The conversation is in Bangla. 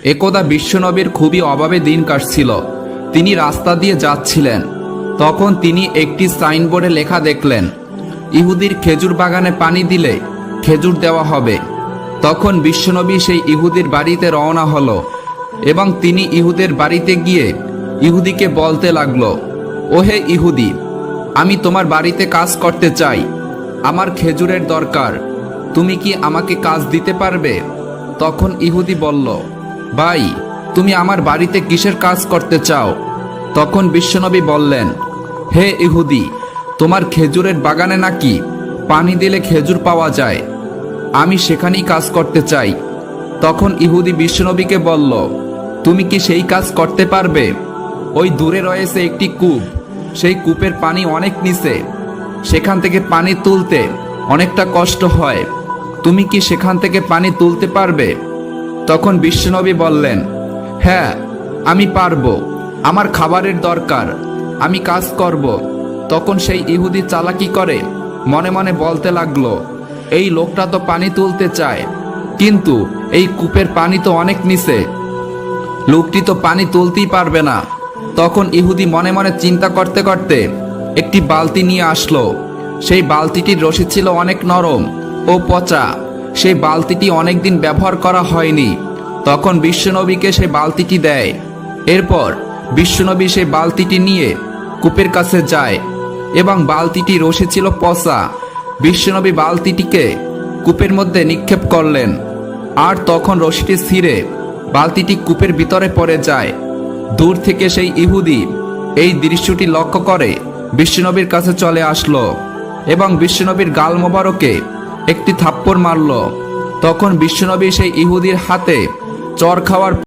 একদা বিশ্বনবীর খুবই অভাবে দিন কাটছিল। তিনি রাস্তা দিয়ে যাচ্ছিলেন। তখন তিনি একটি সাইনবোর্ডে লেখা দেখলেন, ইহুদির খেজুর বাগানে পানি দিলে খেজুর দেওয়া হবে। তখন বিশ্বনবী সেই ইহুদির বাড়িতে রওনা হলো এবং তিনি ইহুদের বাড়িতে গিয়ে ইহুদিকে বলতে লাগলো, ওহে ইহুদি, আমি তোমার বাড়িতে কাজ করতে চাই, আমার খেজুরের দরকার, তুমি কি আমাকে কাজ দিতে পারবে? তখন ইহুদি বলল, ভাই, তুমি আমার বাড়িতে কিসের কাজ করতে চাও? তখন বিশ্বনবী বললেন, হে ইহুদি, তোমার খেজুরের বাগানে নাকি পানি দিলে খেজুর পাওয়া যায়, আমি সেখানেই কাজ করতে চাই। তখন ইহুদি বিশ্বনবীকে বলল, তুমি কি সেই কাজ করতে পারবে? ওই দূরে রয়েছে একটি কূপ, সেই কূপের পানি অনেক নিচে, সেখান থেকে পানি তুলতে অনেকটা কষ্ট হয়, তুমি কি সেখান থেকে পানি তুলতে পারবে? তখন বিশ্বনবী বললেন, হ্যাঁ, আমি পারবো, আমার খাবারের দরকার, আমি কাজ করব। তখন সেই ইহুদি চালাকি করে মনে মনে বলতে লাগলো, এই লোকটা তো পানি তুলতে চায়, কিন্তু এই কূপের পানি তো অনেক নিচে, লোকটি তো পানি তুলতেই পারবে না। তখন ইহুদি মনে মনে চিন্তা করতে করতে একটি বালতি নিয়ে আসলো। সেই বালতিটির রশি ছিল অনেক নরম ও পচা, সেই বালতিটি অনেকদিন ব্যবহার করা হয়নি। তখন বিশ্বনবীকে সেই বালতিটি দেয়। এরপর বিশ্বনবী সেই বালতিটি নিয়ে কূপের কাছে যায় এবং বালতিটি রশি ছিল পচা। বিশ্বনবী বালতিটিকে কূপের মধ্যে নিক্ষেপ করলেন, আর তখন রশিটি ছিঁড়ে বালতিটি কূপের ভিতরে পড়ে যায়। দূর থেকে সেই ইহুদি এই দৃশ্যটি লক্ষ্য করে বিশ্বনবীর কাছে চলে আসলো এবং বিশ্বনবীর গাল মোবারকে একটি থাপ্পড় মারল। তখন বিশ্বনবী সেই ইহুদির হাতে চর খাওয়ার